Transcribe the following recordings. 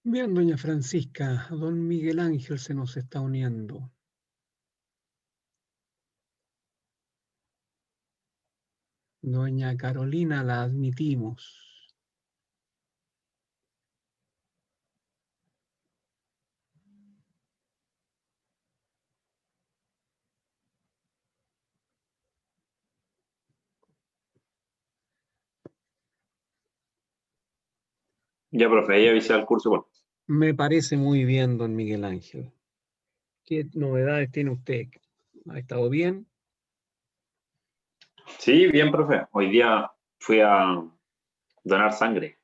Bien, doña Francisca, don Miguel Ángel se nos está uniendo. Doña Carolina la admitimos. Ya, profe, ya avisé al curso. Bueno, Me parece muy bien, don Miguel Ángel. ¿Qué novedades tiene usted? ¿Ha estado bien? sí, bien, profe. Hoy día fui a donar sangre.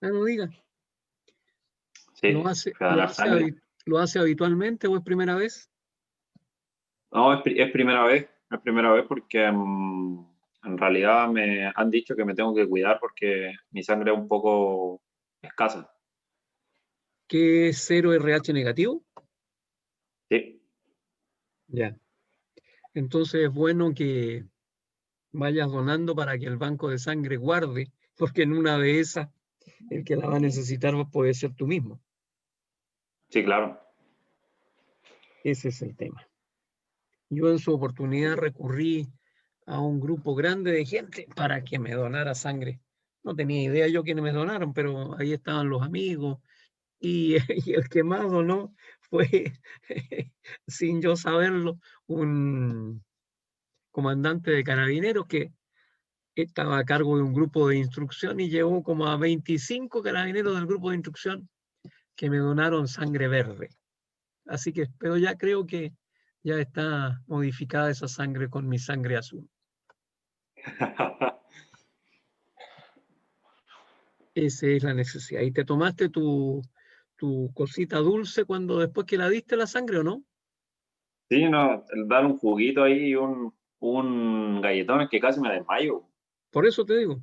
Ah, no diga. ¿Lo Sí, hace, fui a lo donar hace, sangre. lo hace habitualmente o es primera vez? No, es primera vez. Es primera vez porque en realidad me han dicho que me tengo que cuidar porque mi sangre es un poco escasa. ¿Qué es 0 RH negativo? Sí, Ya. Entonces es bueno que vayas donando para que el banco de sangre guarde, porque en una de esas el que la va a necesitar puede ser tú mismo. sí, claro. Ese es el tema. Yo en su oportunidad recurrí a un grupo grande de gente para que me donara sangre. No tenía idea yo quiénes me donaron, pero ahí estaban los amigos y, y el que más donó fue, sin yo saberlo, un comandante de carabineros que estaba a cargo de un grupo de instrucción y llevó como a 25 carabineros del grupo de instrucción que me donaron sangre verde. Así que, pero ya creo que ya está modificada esa sangre con mi sangre azul. Esa es la necesidad. ¿Y te tomaste tu cosita dulce cuando después que la diste la sangre o no? Sí, no, el dar un juguito ahí y un galletón es que casi me desmayo. Por eso te digo.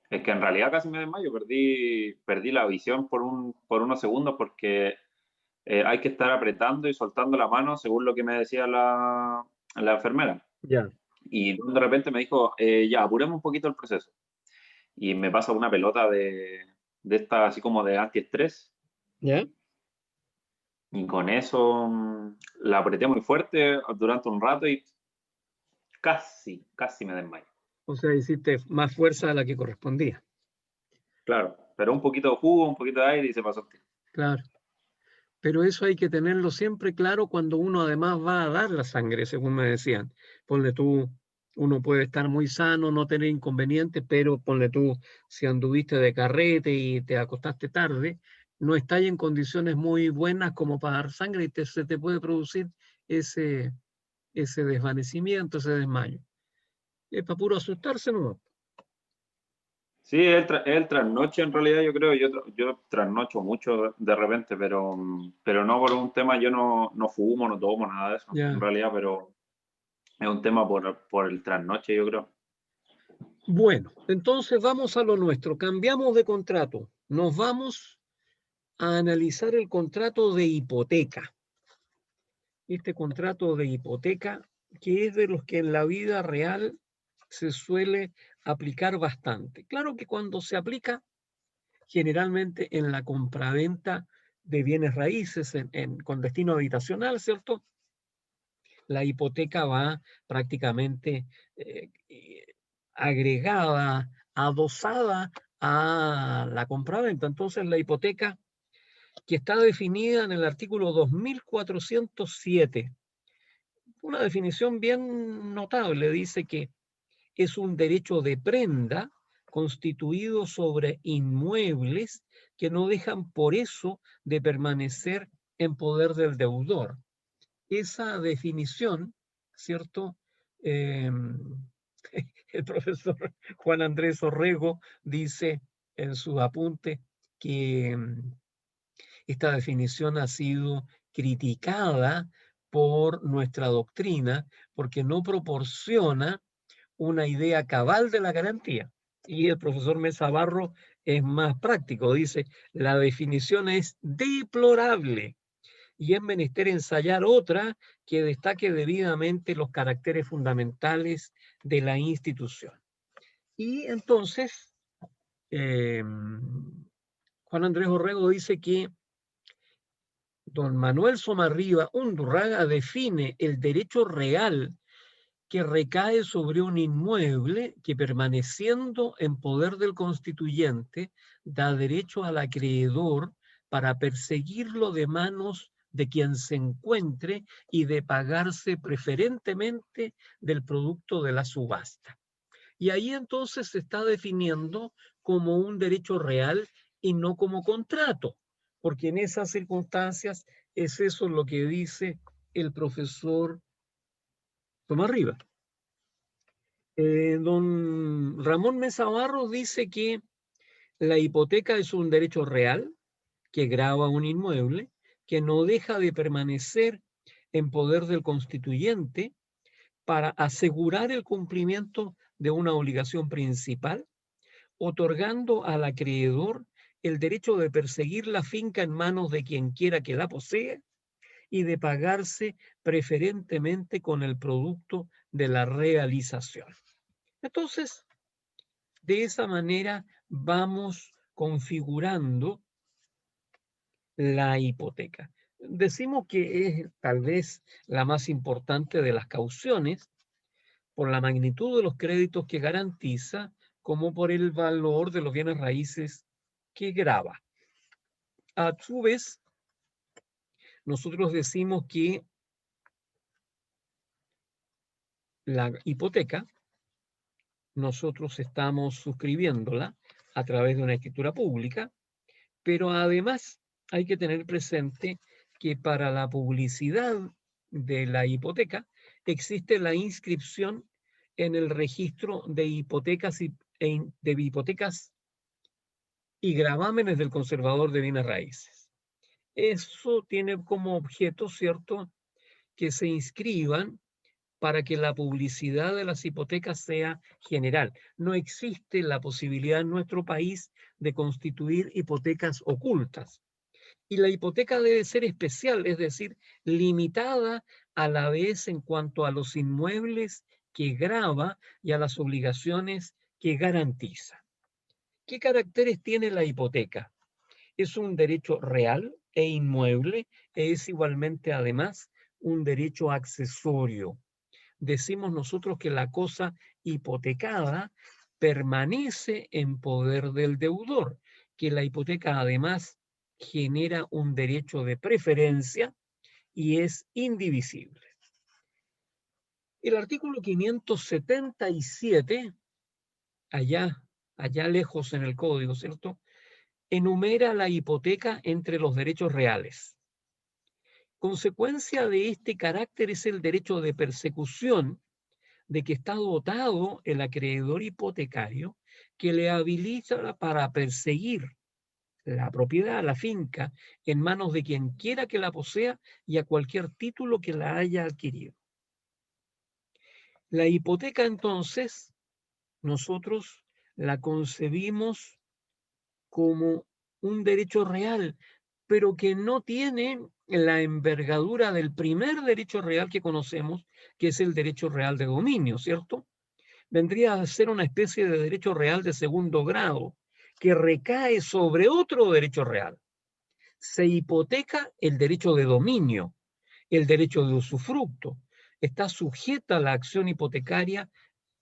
Es que en realidad casi me desmayo. Perdí la visión por unos segundos porque hay que estar apretando y soltando la mano según lo que me decía la enfermera. Ya. Y de repente me dijo, ya, apuremos un poquito el proceso. Y me pasa una pelota de esta, así como de antiestrés. ¿Ya? Y con eso la apreté muy fuerte durante un rato y casi me desmayo. O sea, hiciste más fuerza a la que correspondía. Claro, pero un poquito de jugo, un poquito de aire y se pasó el tiempo. Claro. Pero eso hay que tenerlo siempre claro cuando uno además va a dar la sangre, según me decían. Ponle tú, uno puede estar muy sano, no tener inconvenientes, pero ponle tú, si anduviste de carrete y te acostaste tarde, no estás en condiciones muy buenas como para dar sangre y se te puede producir ese, ese desvanecimiento, ese desmayo. Es para puro asustarse, ¿no? Sí, es el trasnoche en realidad, yo creo. Yo trasnocho mucho de repente, pero no por un tema, yo no fumo, no tomo nada de eso, en Ya. realidad, pero es un tema por el trasnoche, yo creo. Bueno, entonces vamos a lo nuestro. Cambiamos de contrato. Nos vamos a analizar el contrato de hipoteca. Este contrato de hipoteca, que es de los que en la vida real se suele aplicar bastante. Claro que cuando se aplica, generalmente en la compraventa de bienes raíces con destino habitacional, ¿cierto? La hipoteca va prácticamente agregada, adosada a la compraventa. Entonces, la hipoteca que está definida en el artículo 2407, una definición bien notable, dice que es un derecho de prenda constituido sobre inmuebles que no dejan por eso de permanecer en poder del deudor. Esa definición, ¿cierto? Eh, el profesor Juan Andrés Orrego dice en sus apuntes que esta definición ha sido criticada por nuestra doctrina porque no proporciona una idea cabal de la garantía. Y el profesor Mesa Barro es más práctico, dice, la definición es deplorable y es menester ensayar otra que destaque debidamente los caracteres fundamentales de la institución. Y entonces, eh, Juan Andrés Orrego dice que don Manuel Somarriba Undurraga define el derecho real que recae sobre un inmueble que, permaneciendo en poder del constituyente, da derecho al acreedor para perseguirlo de manos de quien se encuentre y de pagarse preferentemente del producto de la subasta. Y ahí entonces se está definiendo como un derecho real y no como contrato, porque en esas circunstancias es eso lo que dice el profesor Somarriba. Don Ramón Mesa Barros dice que la hipoteca es un derecho real que grava un inmueble, que no deja de permanecer en poder del constituyente para asegurar el cumplimiento de una obligación principal, otorgando al acreedor el derecho de perseguir la finca en manos de quien quiera que la posea y de pagarse preferentemente con el producto de la realización. Entonces, de esa manera vamos configurando la hipoteca. Decimos que es tal vez la más importante de las cauciones por la magnitud de los créditos que garantiza, como por el valor de los bienes raíces que grava. A su vez, nosotros decimos que la hipoteca, nosotros estamos suscribiéndola a través de una escritura pública, pero además hay que tener presente que para la publicidad de la hipoteca existe la inscripción en el registro de hipotecas y gravámenes del conservador de bienes raíces. Eso tiene como objeto, ¿cierto?, que se inscriban para que la publicidad de las hipotecas sea general. No existe la posibilidad en nuestro país de constituir hipotecas ocultas. Y la hipoteca debe ser especial, es decir, limitada a la vez en cuanto a los inmuebles que grava y a las obligaciones que garantiza. ¿Qué caracteres tiene la hipoteca? Es un derecho real e inmueble, es igualmente además un derecho accesorio. Decimos nosotros que la cosa hipotecada permanece en poder del deudor, que la hipoteca además genera un derecho de preferencia y es indivisible. El artículo 577, allá lejos en el código, ¿cierto?, enumera la hipoteca entre los derechos reales. Consecuencia de este carácter es el derecho de persecución de que está dotado el acreedor hipotecario, que le habilita para perseguir la propiedad, la finca, en manos de quien quiera que la posea y a cualquier título que la haya adquirido. La hipoteca, entonces, nosotros la concebimos como un derecho real, pero que no tiene la envergadura del primer derecho real que conocemos, que es el derecho real de dominio, ¿cierto? Vendría a ser una especie de derecho real de segundo grado, que recae sobre otro derecho real. Se hipoteca el derecho de dominio, el derecho de usufructo. Está sujeta a la acción hipotecaria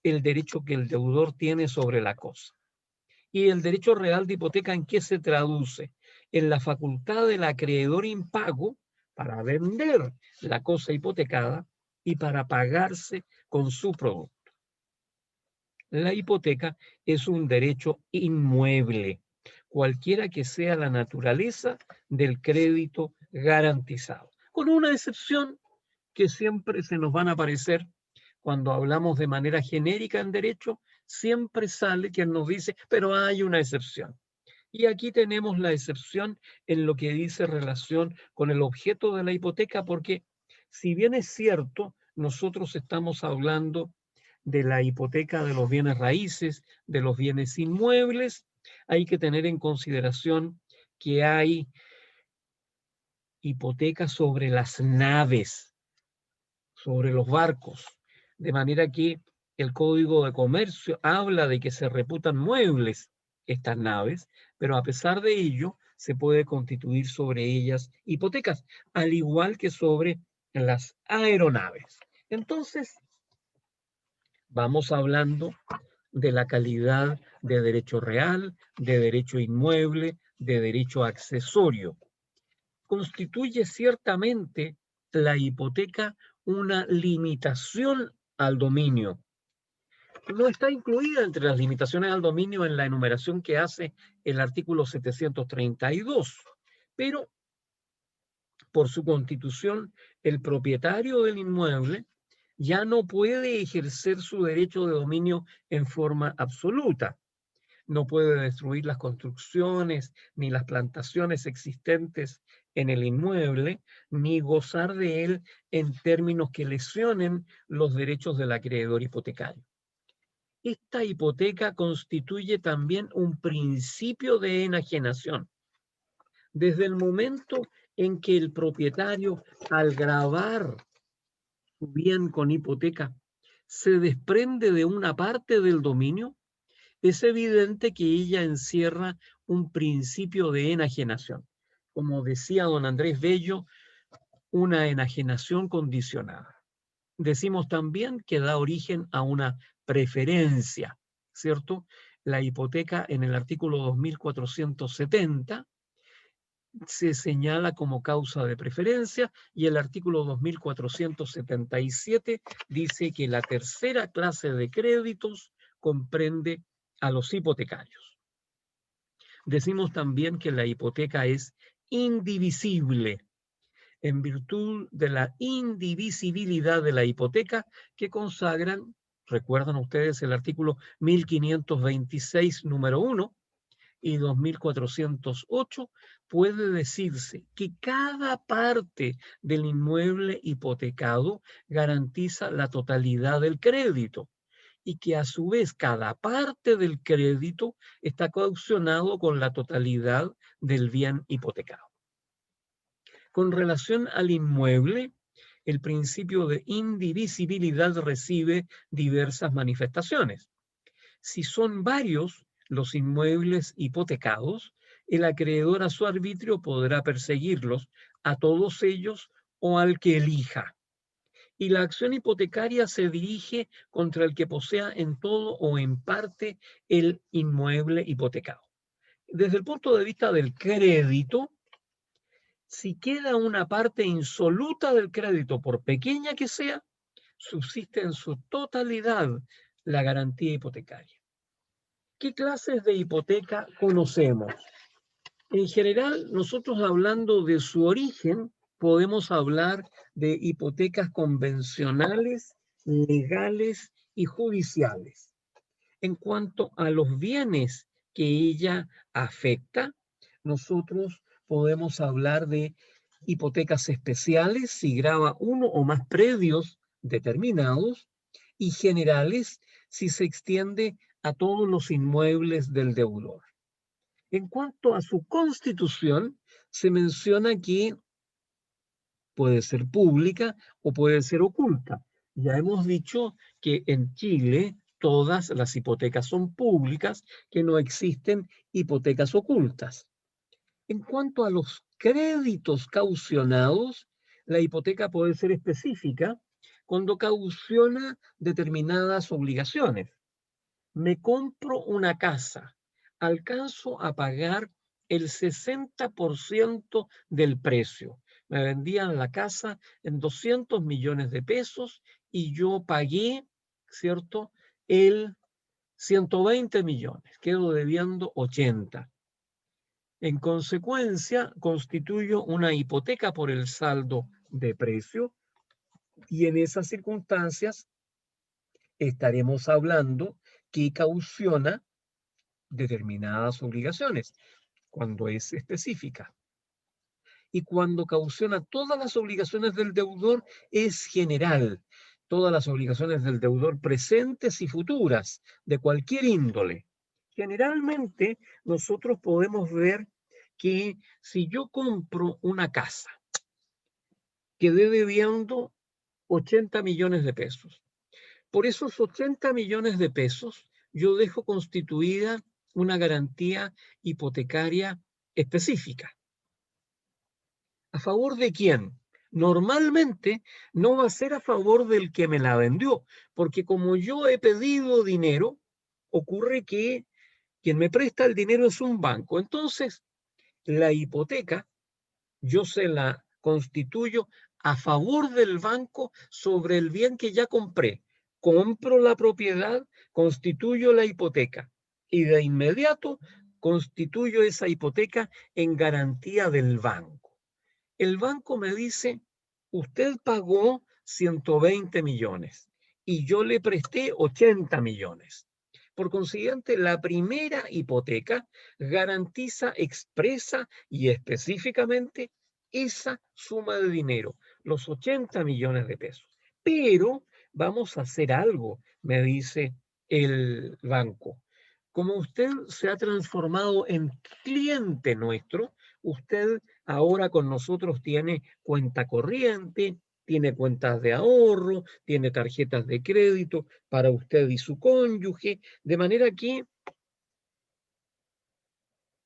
el derecho que el deudor tiene sobre la cosa. ¿Y el derecho real de hipoteca en qué se traduce? En la facultad del acreedor impago para vender la cosa hipotecada y para pagarse con su producto. La hipoteca es un derecho inmueble, cualquiera que sea la naturaleza del crédito garantizado, con una excepción que siempre se nos van a aparecer cuando hablamos de manera genérica en derecho, siempre sale quien nos dice, pero hay una excepción. Y aquí tenemos la excepción en lo que dice relación con el objeto de la hipoteca, porque si bien es cierto, nosotros estamos hablando de la hipoteca de los bienes raíces, de los bienes inmuebles, hay que tener en consideración que hay hipotecas sobre las naves, sobre los barcos, de manera que el Código de Comercio habla de que se reputan muebles estas naves, pero a pesar de ello se puede constituir sobre ellas hipotecas, al igual que sobre las aeronaves. Entonces, vamos hablando de la calidad de derecho real, de derecho inmueble, de derecho accesorio. Constituye ciertamente la hipoteca una limitación al dominio. No está incluida entre las limitaciones al dominio en la enumeración que hace el artículo 732, pero por su constitución, el propietario del inmueble ya no puede ejercer su derecho de dominio en forma absoluta. No puede destruir las construcciones ni las plantaciones existentes en el inmueble, ni gozar de él en términos que lesionen los derechos del acreedor hipotecario. Esta hipoteca constituye también un principio de enajenación. Desde el momento en que el propietario, al gravar su bien con hipoteca, se desprende de una parte del dominio, es evidente que ella encierra un principio de enajenación. Como decía don Andrés Bello, una enajenación condicionada. Decimos también que da origen a una preferencia, ¿cierto? La hipoteca en el artículo 2470 se señala como causa de preferencia y el artículo 2477 dice que la tercera clase de créditos comprende a los hipotecarios. Decimos también que la hipoteca es indivisible en virtud de la indivisibilidad de la hipoteca que consagran, recuerdan ustedes el artículo 1526 número 1, y 2408, puede decirse que cada parte del inmueble hipotecado garantiza la totalidad del crédito y que a su vez cada parte del crédito está caucionado con la totalidad del bien hipotecado. Con relación al inmueble, el principio de indivisibilidad recibe diversas manifestaciones. Si son varios los inmuebles hipotecados, el acreedor a su arbitrio podrá perseguirlos a todos ellos o al que elija. Y la acción hipotecaria se dirige contra el que posea en todo o en parte el inmueble hipotecado. Desde el punto de vista del crédito, si queda una parte insoluta del crédito, por pequeña que sea, subsiste en su totalidad la garantía hipotecaria. ¿Qué clases de hipoteca conocemos? En general, nosotros hablando de su origen, podemos hablar de hipotecas convencionales, legales y judiciales. En cuanto a los bienes que ella afecta, nosotros podemos hablar de hipotecas especiales si grava uno o más predios determinados y generales si se extiende a todos los inmuebles del deudor. En cuanto a su constitución, se menciona que puede ser pública o puede ser oculta. Ya hemos dicho que en Chile todas las hipotecas son públicas, que no existen hipotecas ocultas. En cuanto a los créditos caucionados, la hipoteca puede ser específica cuando cauciona determinadas obligaciones. Me compro una casa, alcanzo a pagar el 60% del precio. Me vendían la casa en 200 millones de pesos y yo pagué, ¿cierto?, el 120 millones. Quedo debiendo 80. En consecuencia, constituyo una hipoteca por el saldo de precio y en esas circunstancias estaremos hablando que cautiona determinadas obligaciones, cuando es específica. Y cuando cautiona todas las obligaciones del deudor, es general. Todas las obligaciones del deudor presentes y futuras, de cualquier índole. Generalmente, nosotros podemos ver que si yo compro una casa, quedé debiendo 80 millones de pesos. Por esos 80 millones de pesos, yo dejo constituida una garantía hipotecaria específica. ¿A favor de quién? Normalmente no va a ser a favor del que me la vendió, porque como yo he pedido dinero, ocurre que quien me presta el dinero es un banco. Entonces, la hipoteca yo se la constituyo a favor del banco sobre el bien que ya compré. Compro la propiedad, constituyo la hipoteca y de inmediato constituyo esa hipoteca en garantía del banco. El banco me dice, usted pagó 120 millones y yo le presté 80 millones. Por consiguiente, la primera hipoteca garantiza expresa y específicamente esa suma de dinero, los 80 millones de pesos. Pero vamos a hacer algo, me dice el banco. Como usted se ha transformado en cliente nuestro, usted ahora con nosotros tiene cuenta corriente, tiene cuentas de ahorro, tiene tarjetas de crédito para usted y su cónyuge, de manera que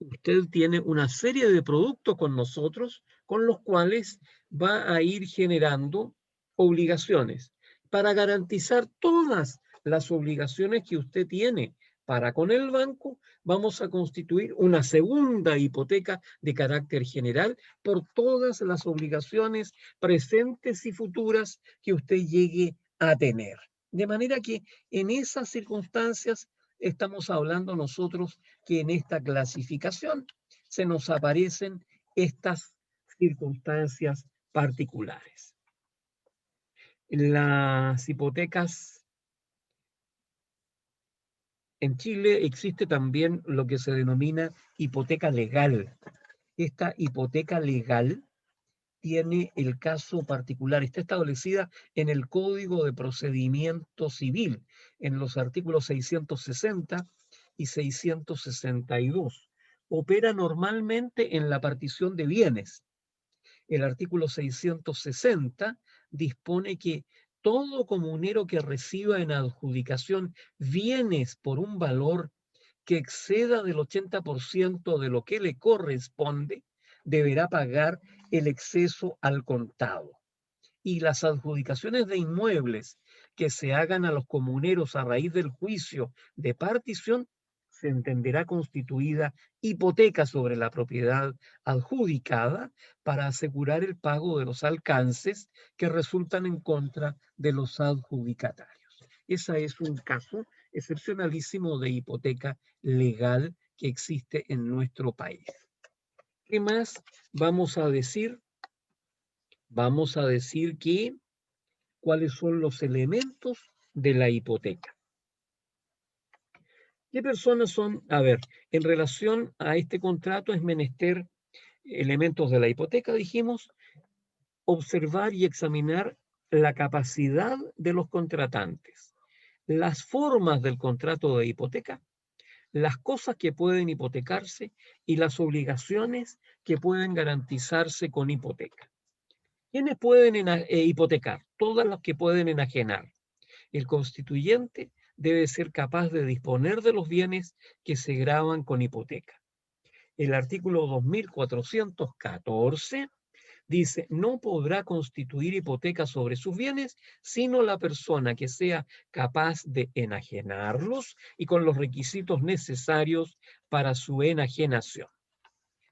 usted tiene una serie de productos con nosotros con los cuales va a ir generando obligaciones para garantizar todas las obligaciones que usted tiene para con el banco. Vamos a constituir una segunda hipoteca de carácter general por todas las obligaciones presentes y futuras que usted llegue a tener. De manera que en esas circunstancias estamos hablando nosotros que en esta clasificación se nos aparecen estas circunstancias particulares. Las hipotecas en Chile existe también lo que se denomina hipoteca legal. Esta hipoteca legal tiene el caso particular, está establecida en el Código de Procedimiento Civil, en los artículos 660 y 662. Opera normalmente en la partición de bienes. El artículo 660 dispone que todo comunero que reciba en adjudicación bienes por un valor que exceda del 80% de lo que le corresponde, deberá pagar el exceso al contado. Y las adjudicaciones de inmuebles que se hagan a los comuneros a raíz del juicio de partición se entenderá constituida hipoteca sobre la propiedad adjudicada para asegurar el pago de los alcances que resultan en contra de los adjudicatarios. Ese es un caso excepcionalísimo de hipoteca legal que existe en nuestro país. ¿Qué más vamos a decir? Vamos a decir que cuáles son los elementos de la hipoteca. ¿Qué personas son? A ver, en relación a este contrato es menester elementos de la hipoteca, dijimos, observar y examinar la capacidad de los contratantes, las formas del contrato de hipoteca, las cosas que pueden hipotecarse y las obligaciones que pueden garantizarse con hipoteca. ¿Quiénes pueden hipotecar? Todas las que pueden enajenar. El constituyente debe ser capaz de disponer de los bienes que se gravan con hipoteca. El artículo 2414 dice, no podrá constituir hipoteca sobre sus bienes, sino la persona que sea capaz de enajenarlos y con los requisitos necesarios para su enajenación.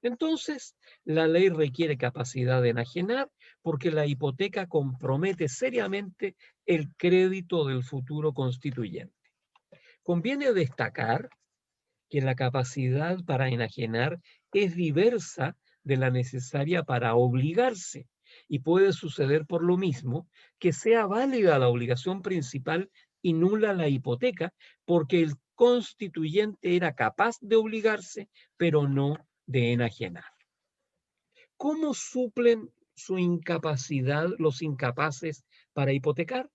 Entonces, la ley requiere capacidad de enajenar porque la hipoteca compromete seriamente el crédito del futuro constituyente. Conviene destacar que la capacidad para enajenar es diversa de la necesaria para obligarse y puede suceder por lo mismo que sea válida la obligación principal y nula la hipoteca porque el constituyente era capaz de obligarse pero no de enajenar. ¿Cómo suplen su incapacidad los incapaces para hipotecar?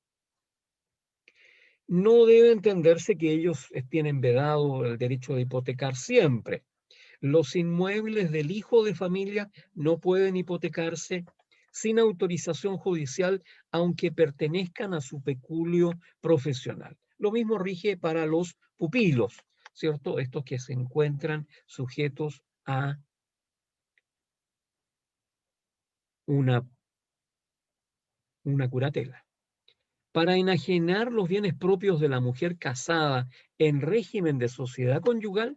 No debe entenderse que ellos tienen vedado el derecho de hipotecar siempre. Los inmuebles del hijo de familia no pueden hipotecarse sin autorización judicial, aunque pertenezcan a su peculio profesional. Lo mismo rige para los pupilos. ¿cierto? Estos que se encuentran sujetos a una curatela. Para enajenar los bienes propios de la mujer casada en régimen de sociedad conyugal,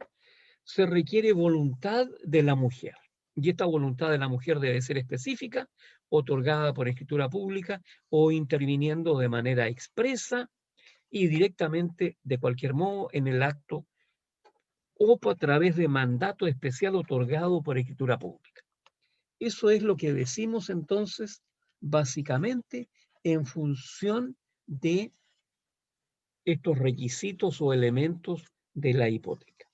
se requiere voluntad de la mujer. Y esta voluntad de la mujer debe ser específica, otorgada por escritura pública o interviniendo de manera expresa y directamente de cualquier modo en el acto o a través de mandato especial otorgado por escritura pública. Eso es lo que decimos entonces, básicamente, en función de estos requisitos o elementos de la hipoteca.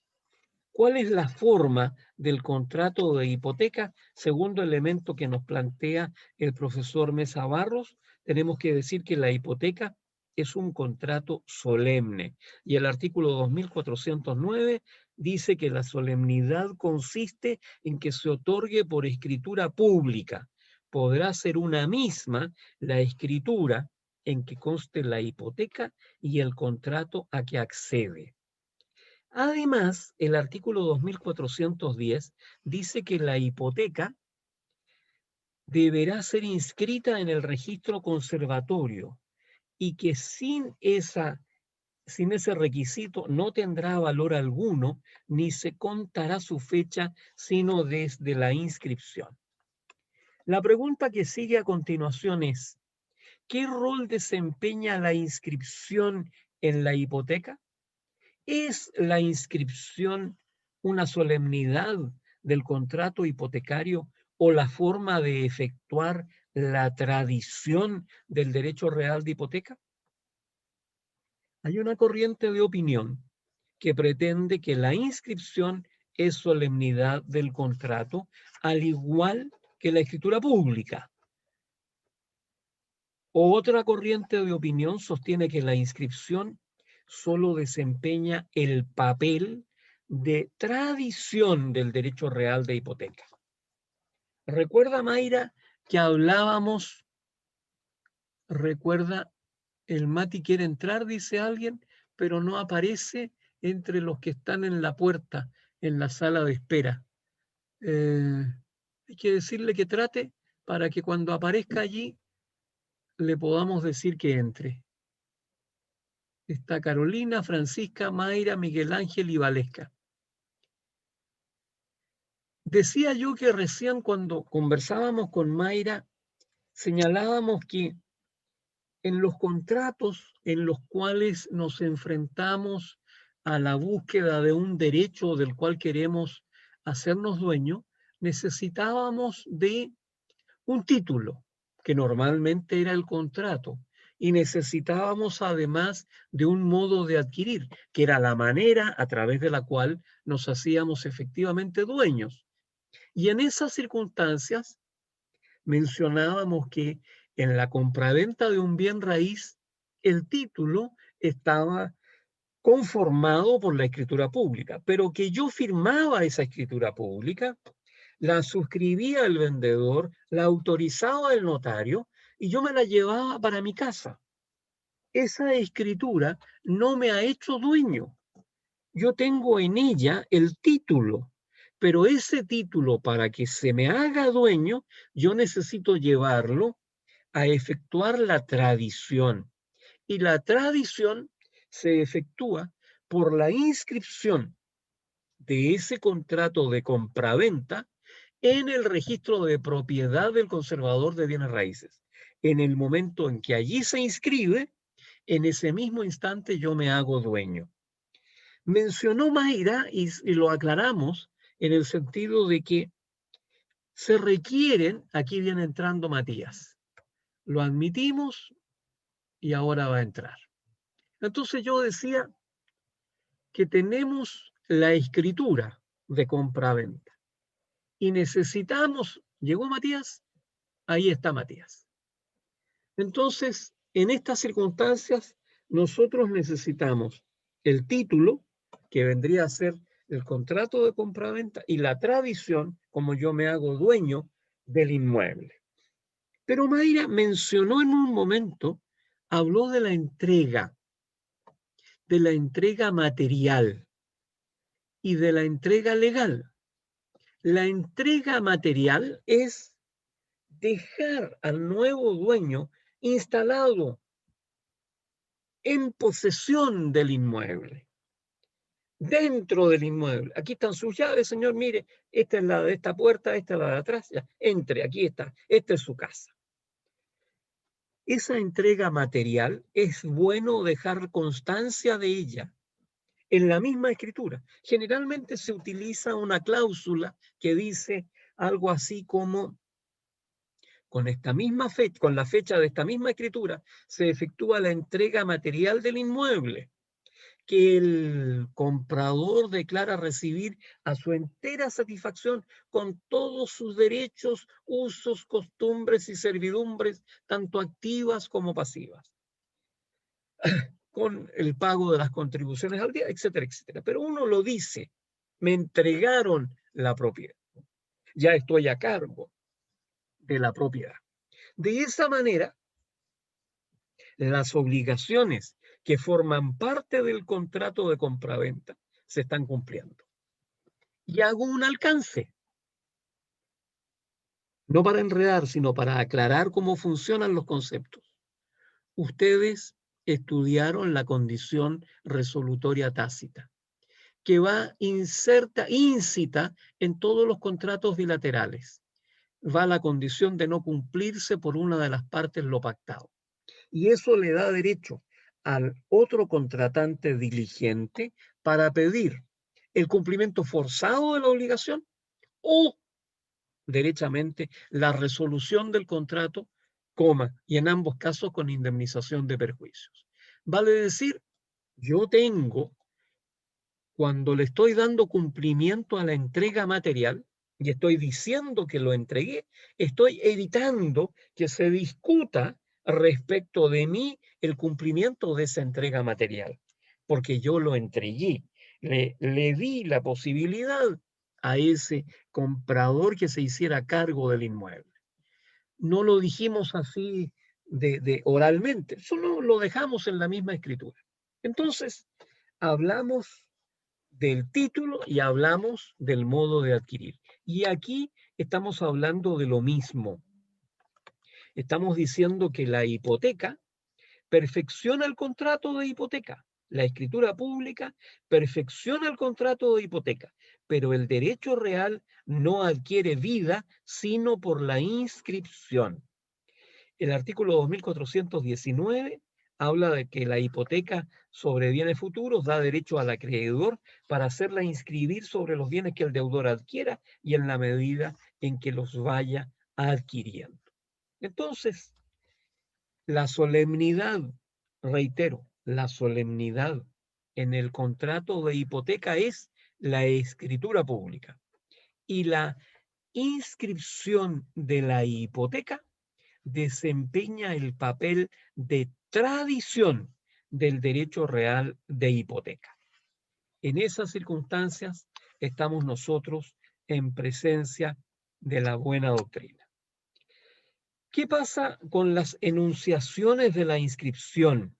¿Cuál es la forma del contrato de hipoteca? Segundo elemento que nos plantea el profesor Mesa Barros, tenemos que decir que la hipoteca es un contrato solemne y el artículo 2409 dice que la solemnidad consiste en que se otorgue por escritura pública. Podrá ser una misma la escritura en que conste la hipoteca y el contrato a que accede. Además, el artículo 2410 dice que la hipoteca deberá ser inscrita en el registro conservatorio y que sin ese requisito no tendrá valor alguno ni se contará su fecha sino desde la inscripción. La pregunta que sigue a continuación es, ¿qué rol desempeña la inscripción en la hipoteca? ¿Es la inscripción una solemnidad del contrato hipotecario o la forma de efectuar la tradición del derecho real de hipoteca? Hay una corriente de opinión que pretende que la inscripción es solemnidad del contrato, al igual que la escritura pública. Otra corriente de opinión sostiene que la inscripción solo desempeña el papel de tradición del derecho real de hipoteca. Recuerda, Mayra, que hablábamos, recuerda, el Mati quiere entrar, dice alguien, pero no aparece entre los que están en la puerta, en la sala de espera. Hay que decirle que trate para que cuando aparezca allí le podamos decir que entre. Está Carolina, Francisca, Mayra, Miguel Ángel y Valesca. Decía yo que recién cuando conversábamos con Mayra, señalábamos que en los contratos en los cuales nos enfrentamos a la búsqueda de un derecho del cual queremos hacernos dueños, necesitábamos de un título, que normalmente era el contrato, y necesitábamos además de un modo de adquirir, que era la manera a través de la cual nos hacíamos efectivamente dueños. Y en esas circunstancias mencionábamos que en la compraventa de un bien raíz, el título estaba conformado por la escritura pública, pero que yo firmaba esa escritura pública, la suscribía el vendedor, la autorizaba el notario y yo me la llevaba para mi casa. Esa escritura no me ha hecho dueño. Yo tengo en ella el título, pero ese título, para que se me haga dueño, yo necesito llevarlo a efectuar la tradición. Y la tradición se efectúa por la inscripción de ese contrato de compraventa en el registro de propiedad del conservador de bienes raíces. En el momento en que allí se inscribe, en ese mismo instante yo me hago dueño. Mencionó Mayra, y lo aclaramos, en el sentido de que se requieren, aquí viene entrando Matías, lo admitimos y ahora va a entrar. Entonces yo decía que tenemos la escritura de compraventa y necesitamos, ¿llegó Matías? Ahí está Matías. Entonces, en estas circunstancias, nosotros necesitamos el título, que vendría a ser el contrato de compraventa, y la tradición, como yo me hago dueño del inmueble. Pero Mayra mencionó en un momento, habló de la entrega material. y de la entrega legal. La entrega material es dejar al nuevo dueño instalado en posesión del inmueble, dentro del inmueble. Aquí están sus llaves, señor, mire, esta es la de esta puerta, esta es la de atrás, ya, entre, aquí está, esta es su casa. Esa entrega material es bueno dejar constancia de ella en la misma escritura. Generalmente se utiliza una cláusula que dice algo así como: con esta misma fecha, con la fecha de esta misma escritura, se efectúa la entrega material del inmueble, que el comprador declara recibir a su entera satisfacción con todos sus derechos, usos, costumbres y servidumbres, tanto activas como pasivas, con el pago de las contribuciones al día, etcétera, etcétera. Pero uno lo dice: me entregaron la propiedad, ya estoy a cargo de la propiedad. De esa manera, las obligaciones que forman parte del contrato de compraventa se están cumpliendo. Y hago un alcance, no para enredar, sino para aclarar cómo funcionan los conceptos. Ustedes estudiaron la condición resolutoria tácita, que va íncita en todos los contratos bilaterales. Va la condición de no cumplirse por una de las partes lo pactado. Y eso le da derecho al otro contratante diligente para pedir el cumplimiento forzado de la obligación o, derechamente, la resolución del contrato, y en ambos casos con indemnización de perjuicios. Vale decir, yo tengo, cuando le estoy dando cumplimiento a la entrega material y estoy diciendo que lo entregué, estoy evitando que se discuta respecto de mí el cumplimiento de esa entrega material, porque yo lo entregué, le di la posibilidad a ese comprador que se hiciera cargo del inmueble. No lo dijimos así de oralmente, solo lo dejamos en la misma escritura. Entonces, hablamos del título y hablamos del modo de adquirir. Y aquí estamos hablando de lo mismo. Estamos diciendo que la hipoteca perfecciona el contrato de hipoteca. La escritura pública perfecciona el contrato de hipoteca, pero el derecho real no adquiere vida sino por la inscripción. El artículo 2419 habla de que la hipoteca sobre bienes futuros da derecho al acreedor para hacerla inscribir sobre los bienes que el deudor adquiera y en la medida en que los vaya adquiriendo. Entonces, la solemnidad, reitero, la solemnidad en el contrato de hipoteca es la escritura pública y la inscripción de la hipoteca desempeña el papel de tradición del derecho real de hipoteca. En esas circunstancias estamos nosotros en presencia de la buena doctrina. ¿Qué pasa con las enunciaciones de la inscripción?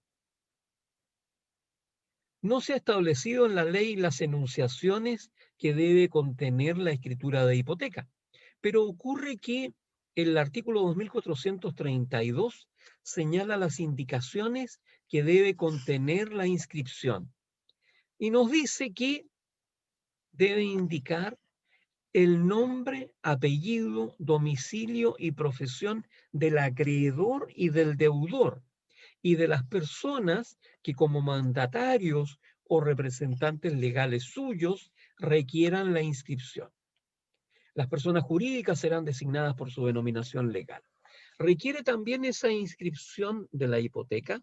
No se ha establecido en la ley las enunciaciones que debe contener la escritura de hipoteca, pero ocurre que el artículo 2432 señala las indicaciones que debe contener la inscripción y nos dice que debe indicar el nombre, apellido, domicilio y profesión del acreedor y del deudor y de las personas que como mandatarios o representantes legales suyos requieran la inscripción. Las personas jurídicas serán designadas por su denominación legal. Requiere también esa inscripción de la hipoteca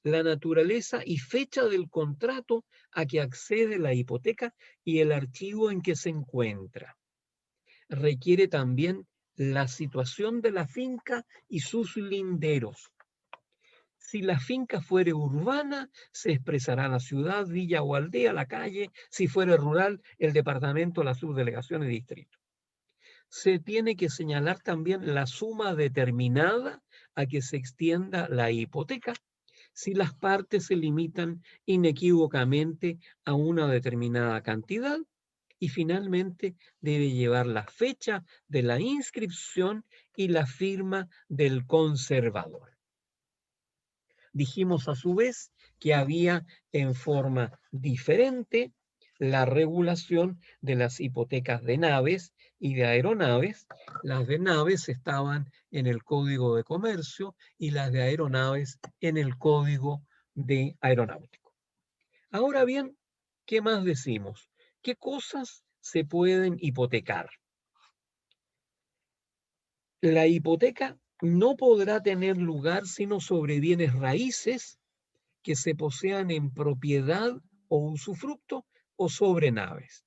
la naturaleza y fecha del contrato a que accede la hipoteca y el archivo en que se encuentra. Requiere también la situación de la finca y sus linderos. Si la finca fuere urbana, se expresará la ciudad, villa o aldea, la calle. Si fuere rural, el departamento, la subdelegación y distrito. Se tiene que señalar también la suma determinada a que se extienda la hipoteca si las partes se limitan inequívocamente a una determinada cantidad y finalmente debe llevar la fecha de la inscripción y la firma del conservador. Dijimos a su vez que había en forma diferente la regulación de las hipotecas de naves y de aeronaves. Las de naves estaban en el Código de Comercio y las de aeronaves en el Código de Aeronáutico. Ahora bien, ¿qué más decimos? ¿Qué cosas se pueden hipotecar? La hipoteca no podrá tener lugar sino sobre bienes raíces que se posean en propiedad o usufructo o sobre naves.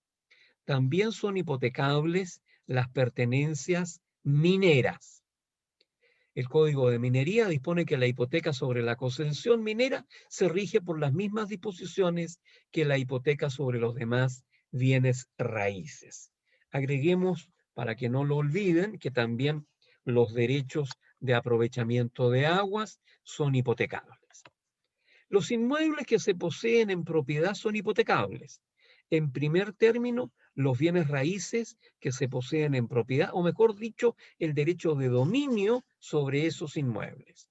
También son hipotecables las pertenencias mineras. El Código de Minería dispone que la hipoteca sobre la concesión minera se rige por las mismas disposiciones que la hipoteca sobre los demás bienes raíces. Agreguemos, para que no lo olviden, que también los derechos de aprovechamiento de aguas son hipotecables. Los inmuebles que se poseen en propiedad son hipotecables. En primer término, los bienes raíces que se poseen en propiedad, o mejor dicho, el derecho de dominio sobre esos inmuebles.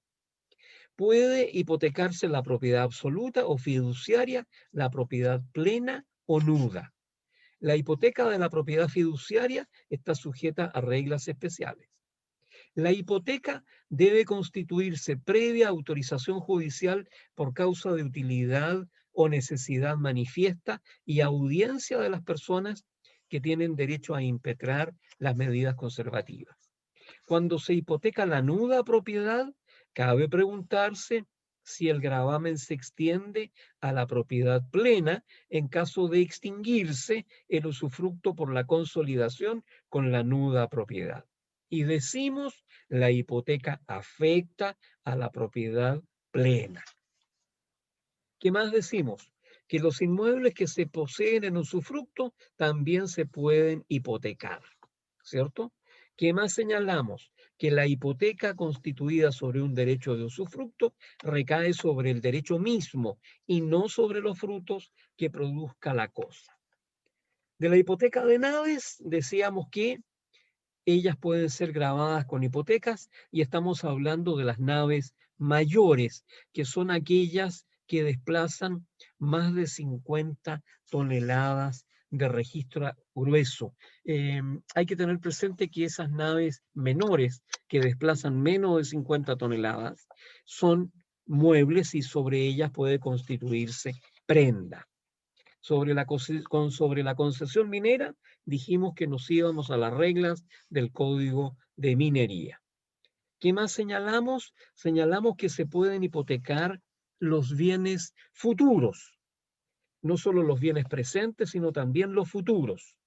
Puede hipotecarse la propiedad absoluta o fiduciaria, la propiedad plena o nuda. La hipoteca de la propiedad fiduciaria está sujeta a reglas especiales. La hipoteca debe constituirse previa autorización judicial por causa de utilidad o necesidad manifiesta y audiencia de las personas que tienen derecho a impetrar las medidas conservativas. Cuando se hipoteca la nuda propiedad, cabe preguntarse si el gravamen se extiende a la propiedad plena en caso de extinguirse el usufructo por la consolidación con la nuda propiedad. Y decimos, la hipoteca afecta a la propiedad plena. ¿Qué más decimos? Que los inmuebles que se poseen en usufructo también se pueden hipotecar, ¿cierto? ¿Qué más señalamos? Que la hipoteca constituida sobre un derecho de usufructo recae sobre el derecho mismo y no sobre los frutos que produzca la cosa. De la hipoteca de naves decíamos que ellas pueden ser gravadas con hipotecas y estamos hablando de las naves mayores, que son aquellas que desplazan más de 50 toneladas de registro grueso. Hay que tener presente que esas naves menores que desplazan menos de 50 toneladas son muebles y sobre ellas puede constituirse prenda. Sobre la concesión minera, dijimos que nos íbamos a las reglas del Código de Minería. ¿Qué más señalamos? Señalamos que se pueden hipotecar los bienes futuros, no solo los bienes presentes, sino también los futuros.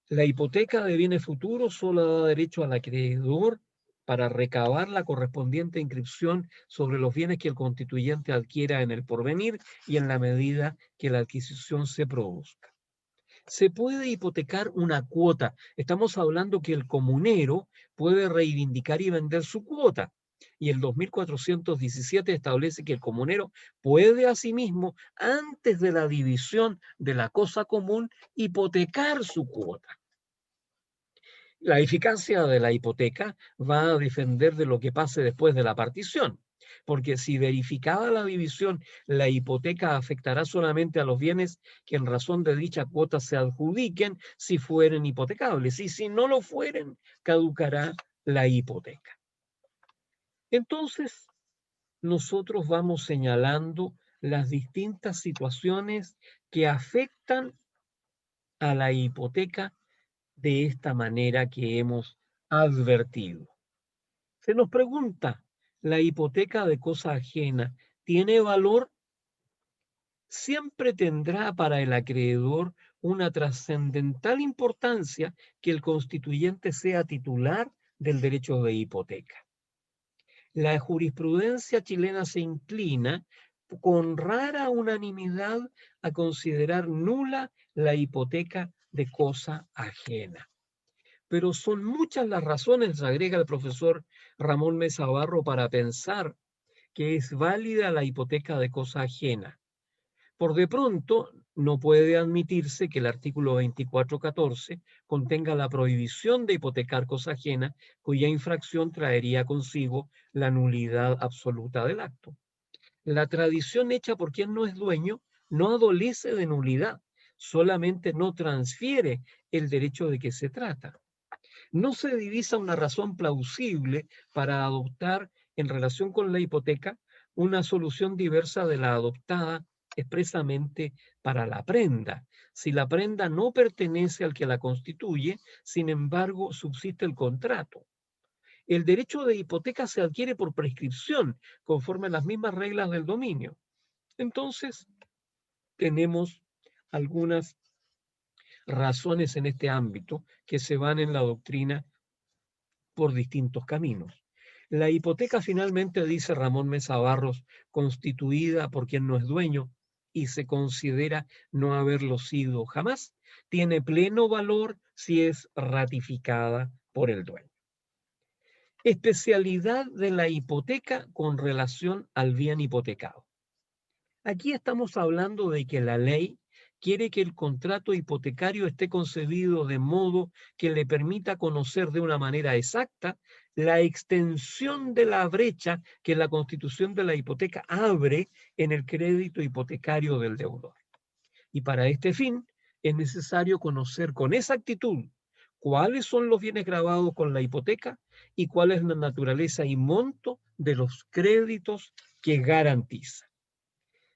La hipoteca de bienes futuros solo da derecho al acreedor para recabar la correspondiente inscripción sobre los bienes que el constituyente adquiera en el porvenir y en la medida que la adquisición se produzca. Se puede hipotecar una cuota. Estamos hablando que el comunero puede reivindicar y vender su cuota. Y el 2417 establece que el comunero puede asimismo, antes de la división de la cosa común, hipotecar su cuota. La eficacia de la hipoteca va a defender de lo que pase después de la partición, porque si verificada la división, la hipoteca afectará solamente a los bienes que en razón de dicha cuota se adjudiquen si fueren hipotecables, y si no lo fueren, caducará la hipoteca. Entonces, nosotros vamos señalando las distintas situaciones que afectan a la hipoteca de esta manera que hemos advertido. Se nos pregunta, ¿la hipoteca de cosa ajena tiene valor? Siempre tendrá para el acreedor una trascendental importancia que el constituyente sea titular del derecho de hipoteca. La jurisprudencia chilena se inclina con rara unanimidad a considerar nula la hipoteca de cosa ajena. Pero son muchas las razones, agrega el profesor Ramón Mesa Barro, para pensar que es válida la hipoteca de cosa ajena. Por de pronto, no puede admitirse que el artículo 2414 contenga la prohibición de hipotecar cosa ajena, cuya infracción traería consigo la nulidad absoluta del acto. La tradición hecha por quien no es dueño no adolece de nulidad, solamente no transfiere el derecho de que se trata. No se divisa una razón plausible para adoptar en relación con la hipoteca una solución diversa de la adoptada expresamente para la prenda. Si la prenda no pertenece al que la constituye, sin embargo, subsiste el contrato. El derecho de hipoteca se adquiere por prescripción, conforme a las mismas reglas del dominio. Entonces, tenemos algunas razones en este ámbito que se van en la doctrina por distintos caminos. La hipoteca finalmente, dice Ramón Mesa Barros, constituida por quien no es dueño y se considera no haberlo sido jamás, tiene pleno valor si es ratificada por el dueño. Especialidad de la hipoteca con relación al bien hipotecado. Aquí estamos hablando de que la ley quiere que el contrato hipotecario esté concebido de modo que le permita conocer de una manera exacta la extensión de la brecha que la constitución de la hipoteca abre en el crédito hipotecario del deudor. Y para este fin es necesario conocer con exactitud cuáles son los bienes gravados con la hipoteca y cuál es la naturaleza y monto de los créditos que garantiza.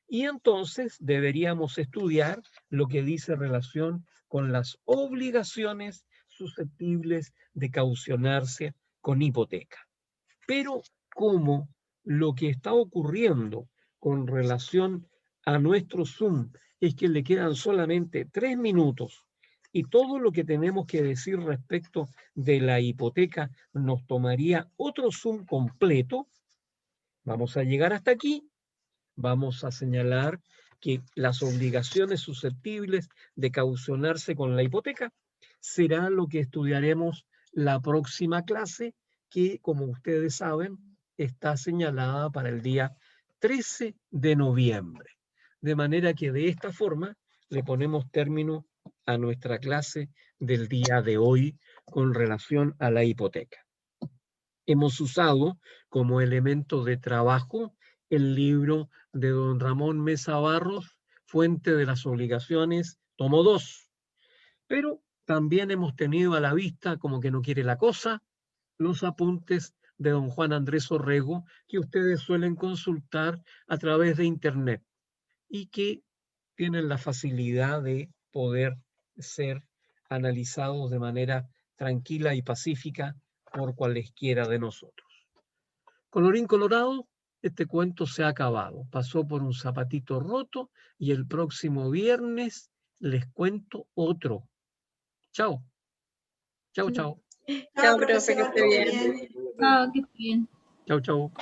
Y entonces deberíamos estudiar lo que dice relación con las obligaciones susceptibles de caucionarse con hipoteca. Pero como lo que está ocurriendo con relación a nuestro Zoom es que le quedan solamente 3 minutos y todo lo que tenemos que decir respecto de la hipoteca nos tomaría otro Zoom completo, vamos a llegar hasta aquí. Vamos a señalar que las obligaciones susceptibles de caucionarse con la hipoteca será lo que estudiaremos la próxima clase, que, como ustedes saben, está señalada para el día 13 de noviembre. De manera que de esta forma le ponemos término a nuestra clase del día de hoy con relación a la hipoteca. Hemos usado como elemento de trabajo el libro de don Ramón Mesa Barros, Fuente de las Obligaciones, tomo 2. Pero también hemos tenido a la vista, como que no quiere la cosa, los apuntes de don Juan Andrés Orrego, que ustedes suelen consultar a través de internet y que tienen la facilidad de poder ser analizados de manera tranquila y pacífica por cualesquiera de nosotros. Colorín colorado, este cuento se ha acabado. Pasó por un zapatito roto y el próximo viernes les cuento otro. Chao. Chao, chao. Chao, profe, que esté bien. Chao, que esté bien. Chao, chao.